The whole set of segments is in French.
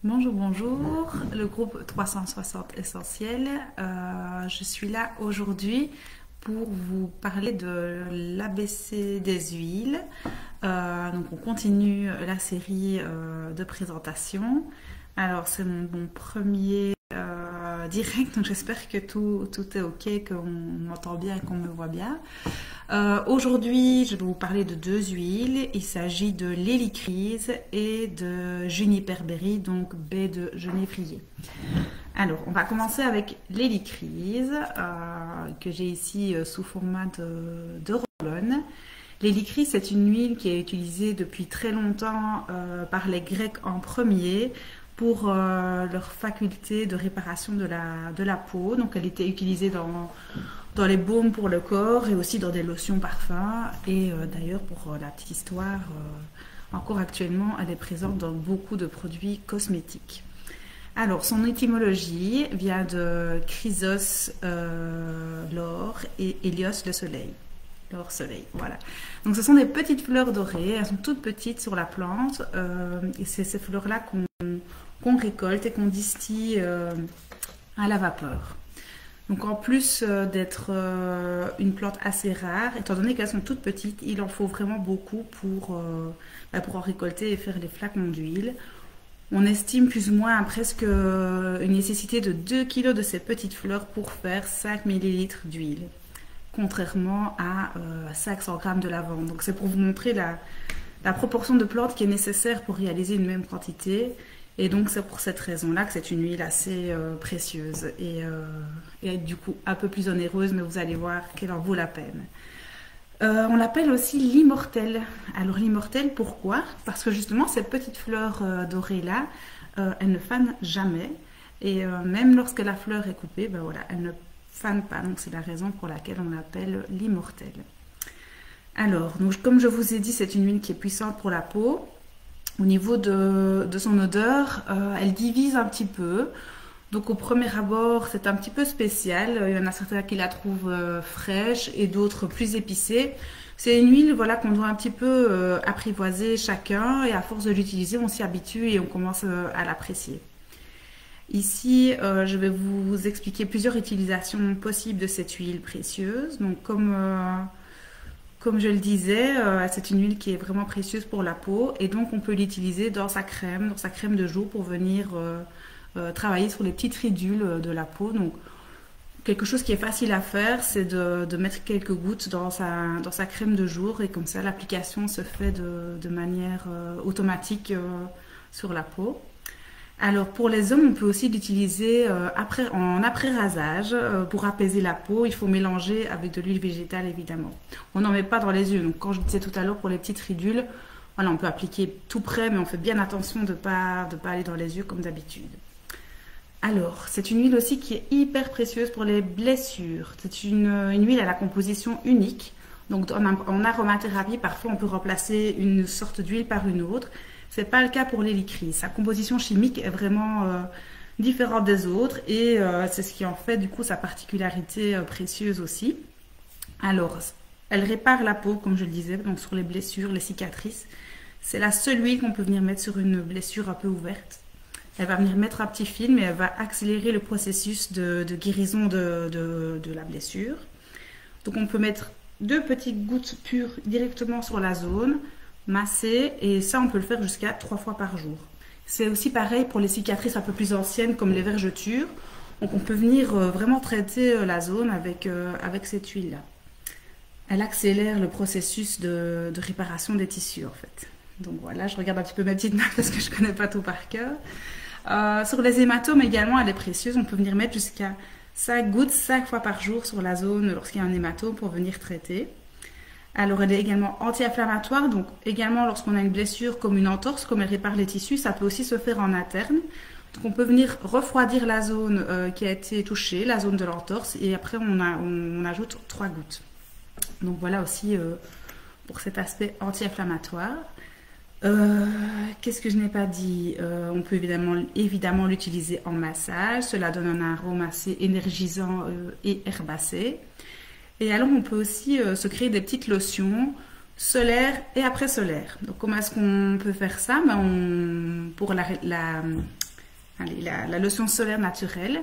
Bonjour, bonjour, le groupe 360 Essentiel. Je suis là aujourd'hui pour vous parler de l'ABC des huiles. Donc on continue la série de présentations. Alors c'est mon premier direct, donc j'espère que tout est ok, qu'on m'entend bien et qu'on me voit bien. Aujourd'hui, je vais vous parler de deux huiles. Il s'agit de l'hélicryse et de juniper berry, donc baie de genévrier. Alors, on va commencer avec l'hélicryse que j'ai ici sous format de roll-on. L'hélicryse, c'est une huile qui est utilisée depuis très longtemps par les Grecs en premier pour leur faculté de réparation de la peau. Donc, elle était utilisée dans les baumes pour le corps et aussi dans des lotions parfums. Et d'ailleurs, pour la petite histoire, encore actuellement, elle est présente dans beaucoup de produits cosmétiques. Alors, son étymologie vient de Chrysos, l'or, et Hélios, le soleil. L'or soleil, voilà. Donc, ce sont des petites fleurs dorées. Elles sont toutes petites sur la plante. Et c'est ces fleurs-là qu'on récolte et qu'on distille à la vapeur. Donc en plus d'être une plante assez rare, étant donné qu'elles sont toutes petites, il en faut vraiment beaucoup pour en récolter et faire les flacons d'huile. On estime plus ou moins presque une nécessité de 2 kg de ces petites fleurs pour faire 5 ml d'huile, contrairement à 500 g de lavande. Donc c'est pour vous montrer la proportion de plantes qui est nécessaire pour réaliser une même quantité. Et donc c'est pour cette raison-là que c'est une huile assez précieuse et du coup un peu plus onéreuse, mais vous allez voir qu'elle en vaut la peine. On l'appelle aussi l'immortelle. Alors l'immortelle, pourquoi? Parce que justement ces petites fleurs dorées-là, elles ne fanent jamais. Et même lorsque la fleur est coupée, ben voilà, elles ne fanent pas. Donc c'est la raison pour laquelle on l'appelle l'immortelle. Alors, donc, comme je vous ai dit, c'est une huile qui est puissante pour la peau. Au niveau de son odeur, elle divise un petit peu. Donc au premier abord, c'est un petit peu spécial. Il y en a certains qui la trouvent fraîche et d'autres plus épicée. C'est une huile voilà, qu'on doit un petit peu apprivoiser chacun. Et à force de l'utiliser, on s'y habitue et on commence à l'apprécier. Ici, je vais vous expliquer plusieurs utilisations possibles de cette huile précieuse. Donc comme je le disais, c'est une huile qui est vraiment précieuse pour la peau et donc on peut l'utiliser dans sa crème de jour pour venir travailler sur les petites ridules de la peau. Donc quelque chose qui est facile à faire, c'est de mettre quelques gouttes dans sa crème de jour et comme ça l'application se fait de manière automatique sur la peau. Alors pour les hommes, on peut aussi l'utiliser en après-rasage pour apaiser la peau. Il faut mélanger avec de l'huile végétale évidemment. On n'en met pas dans les yeux. Donc quand je disais tout à l'heure pour les petites ridules, voilà, on peut appliquer tout près, mais on fait bien attention de pas aller dans les yeux comme d'habitude. Alors c'est une huile aussi qui est hyper précieuse pour les blessures. C'est une huile à la composition unique. Donc en aromathérapie, parfois on peut remplacer une sorte d'huile par une autre. Ce n'est pas le cas pour l'hélicryse. Sa composition chimique est vraiment différente des autres et c'est ce qui en fait du coup sa particularité précieuse aussi. Alors, elle répare la peau, comme je le disais, donc sur les blessures, les cicatrices. C'est la seule huile qu'on peut venir mettre sur une blessure un peu ouverte. Elle va venir mettre un petit film et elle va accélérer le processus de guérison de la blessure. Donc on peut mettre 2 petites gouttes pures directement sur la zone, masser, et ça on peut le faire jusqu'à 3 fois par jour. C'est aussi pareil pour les cicatrices un peu plus anciennes comme les vergetures. Donc on peut venir vraiment traiter la zone avec cette huile là. Elle accélère le processus de réparation des tissus en fait. Donc voilà, je regarde un petit peu mes petites mains parce que je connais pas tout par cœur. Sur les hématomes également, elle est précieuse. On peut venir mettre jusqu'à 5 gouttes 5 fois par jour sur la zone lorsqu'il y a un hématome pour venir traiter. Alors elle est également anti-inflammatoire, donc également lorsqu'on a une blessure comme une entorse, comme elle répare les tissus, ça peut aussi se faire en interne. Donc on peut venir refroidir la zone qui a été touchée, la zone de l'entorse, et après on ajoute 3 gouttes. Donc voilà aussi pour cet aspect anti-inflammatoire. Qu'est-ce que je n'ai pas dit? On peut évidemment l'utiliser en massage, cela donne un arôme assez énergisant et herbacé. Et alors on peut aussi se créer des petites lotions solaire et après solaire. Donc comment est-ce qu'on peut faire ça? Pour allez, la lotion solaire naturelle.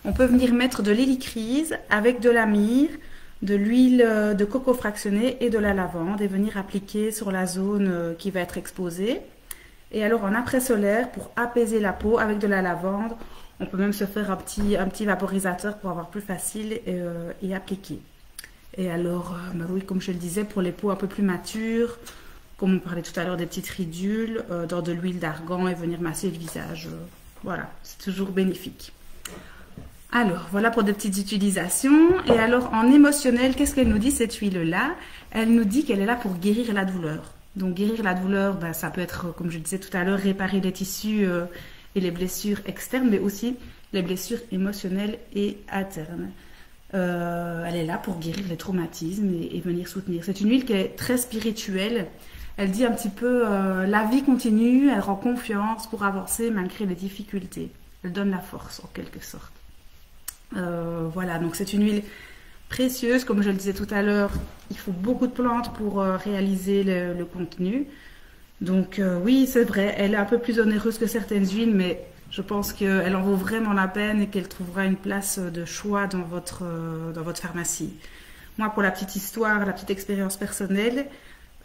On peut venir mettre de l'hélicryse avec de la myrrhe, de l'huile de coco fractionnée et de la lavande et venir appliquer sur la zone qui va être exposée. Et alors en après-solaire, pour apaiser la peau avec de la lavande, on peut même se faire un petit vaporisateur pour avoir plus facile et appliquer. Et alors, bah oui, comme je le disais, pour les peaux un peu plus matures, comme on parlait tout à l'heure des petites ridules, dans de l'huile d'argan et venir masser le visage. Voilà, c'est toujours bénéfique. Alors, voilà pour des petites utilisations. Et alors, en émotionnel, qu'est-ce qu'elle nous dit, cette huile-là? Elle nous dit qu'elle est là pour guérir la douleur. Donc, guérir la douleur, ben, ça peut être, comme je disais tout à l'heure, réparer les tissus et les blessures externes, mais aussi les blessures émotionnelles et internes. Elle est là pour guérir les traumatismes et venir soutenir. C'est une huile qui est très spirituelle. Elle dit un petit peu, la vie continue, elle rend confiance pour avancer malgré les difficultés. Elle donne la force, en quelque sorte. Voilà, donc c'est une huile précieuse, comme je le disais tout à l'heure, il faut beaucoup de plantes pour réaliser le contenu. Donc oui, c'est vrai, elle est un peu plus onéreuse que certaines huiles, mais je pense qu'elle en vaut vraiment la peine et qu'elle trouvera une place de choix dans votre pharmacie. Moi, pour la petite histoire, la petite expérience personnelle,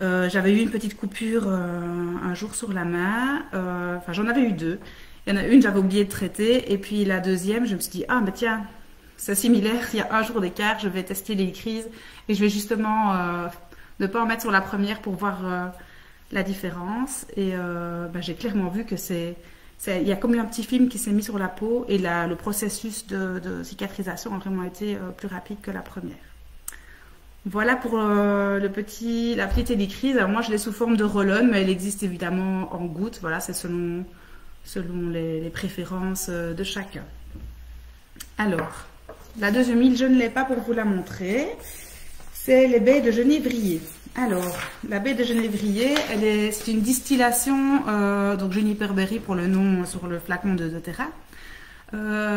j'avais eu une petite coupure un jour sur la main, enfin j'en avais eu deux. Il y en a une, j'avais oublié de traiter, et puis la deuxième, je me suis dit, ah ben tiens, c'est similaire, il y a un jour d'écart, je vais tester l'hélicryse, et je vais justement ne pas en mettre sur la première pour voir la différence. Et ben, j'ai clairement vu que il y a comme un petit film qui s'est mis sur la peau, et le processus de cicatrisation a vraiment été plus rapide que la première. Voilà pour la petite hélicryse. Alors moi, je l'ai sous forme de roll-on, mais elle existe évidemment en gouttes, voilà, c'est selon les préférences de chacun. Alors, la deuxième huile, je ne l'ai pas pour vous la montrer. C'est les baies de genévrier. Alors, la baie de genévrier, c'est une distillation, donc Juniper Berry pour le nom sur le flacon de doTERRA.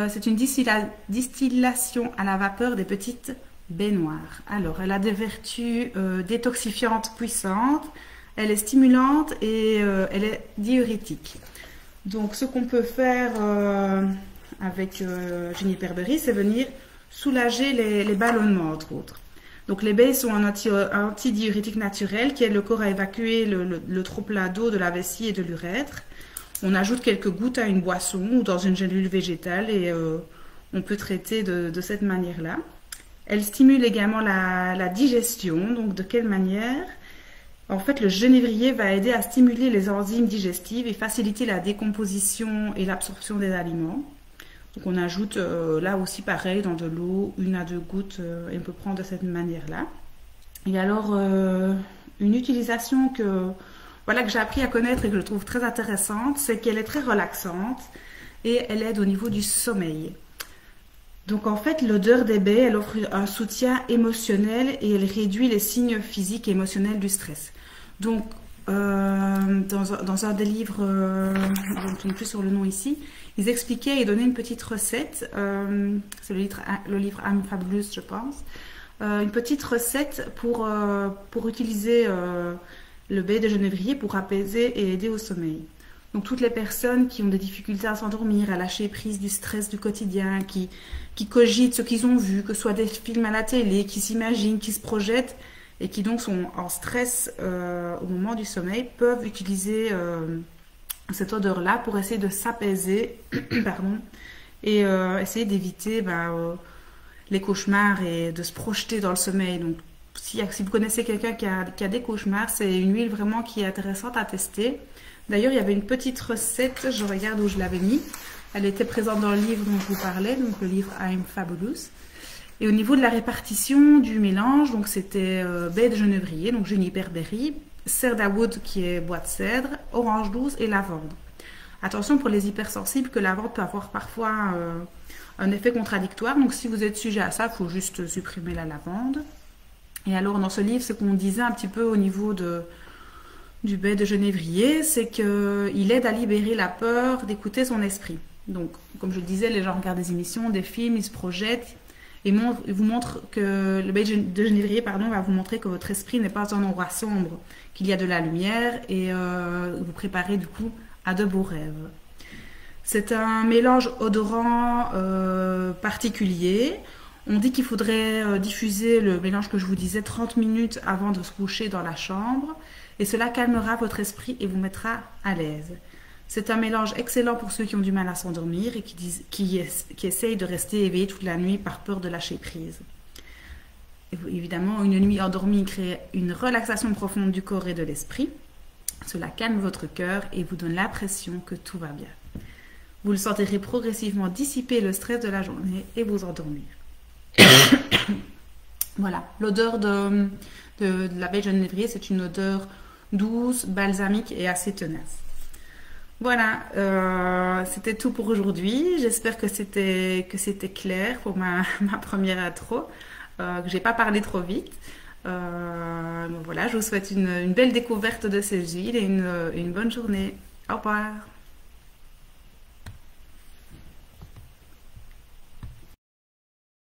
C'est une distillation à la vapeur des petites baies noires. Alors, elle a des vertus détoxifiantes puissantes, elle est stimulante et elle est diurétique. Donc, ce qu'on peut faire avec Juniper Berry, c'est venir soulager les ballonnements, entre autres. Donc, les baies sont un antidiurétique naturel qui aide le corps à évacuer le trop-plein d'eau de la vessie et de l'urètre. On ajoute quelques gouttes à une boisson ou dans une gélule végétale et on peut traiter de cette manière-là. Elle stimule également la digestion. Donc, de quelle manière ? En fait, le genévrier va aider à stimuler les enzymes digestives et faciliter la décomposition et l'absorption des aliments. Donc on ajoute là aussi pareil dans de l'eau, 1 à 2 gouttes et on peut prendre de cette manière-là. Et alors une utilisation que j'ai appris à connaître et que je trouve très intéressante, c'est qu'elle est très relaxante et elle aide au niveau du sommeil. Donc en fait, l'odeur des baies, elle offre un soutien émotionnel et elle réduit les signes physiques et émotionnels du stress. Donc dans un des livres, je ne tourne plus sur le nom ici, ils expliquaient et donnaient une petite recette, c'est le livre I'm Fabulous, je pense, une petite recette pour utiliser le baie de genévrier pour apaiser et aider au sommeil. Donc toutes les personnes qui ont des difficultés à s'endormir, à lâcher prise du stress du quotidien, qui cogitent ce qu'ils ont vu, que ce soit des films à la télé, qui s'imaginent, qui se projettent et qui donc sont en stress au moment du sommeil, peuvent utiliser cette odeur-là pour essayer de s'apaiser et essayer d'éviter les cauchemars et de se projeter dans le sommeil. Donc si vous connaissez quelqu'un qui a des cauchemars, c'est une huile vraiment qui est intéressante à tester. D'ailleurs, il y avait une petite recette, je regarde où je l'avais mis. Elle était présente dans le livre dont je vous parlais, donc le livre I'm Fabulous. Et au niveau de la répartition du mélange, donc c'était baie de genévrier, donc Juniper Berry, cedarwood qui est bois de cèdre, orange douce et lavande. Attention pour les hypersensibles que la lavande peut avoir parfois un effet contradictoire. Donc si vous êtes sujet à ça, il faut juste supprimer la lavande. Et alors dans ce livre, ce qu'on disait un petit peu au niveau du baie de genévrier, c'est qu'il aide à libérer la peur d'écouter son esprit. Donc, comme je le disais, les gens regardent des émissions, des films, ils se projettent et vous montrent que le baie de genévrier, va vous montrer que votre esprit n'est pas un endroit sombre, qu'il y a de la lumière et vous préparez du coup à de beaux rêves. C'est un mélange odorant particulier. On dit qu'il faudrait diffuser le mélange que je vous disais 30 minutes avant de se coucher dans la chambre et cela calmera votre esprit et vous mettra à l'aise. C'est un mélange excellent pour ceux qui ont du mal à s'endormir et qui essayent de rester éveillés toute la nuit par peur de lâcher prise. Et évidemment, une nuit endormie crée une relaxation profonde du corps et de l'esprit. Cela calme votre cœur et vous donne l'impression que tout va bien. Vous le sentirez progressivement dissiper le stress de la journée et vous endormir. Voilà, l'odeur de l'abeille genévrier, c'est une odeur douce, balsamique et assez tenace. Voilà, c'était tout pour aujourd'hui. J'espère que c'était clair pour ma première intro, que j'ai pas parlé trop vite. Voilà, je vous souhaite une belle découverte de ces huiles et une bonne journée. Au revoir.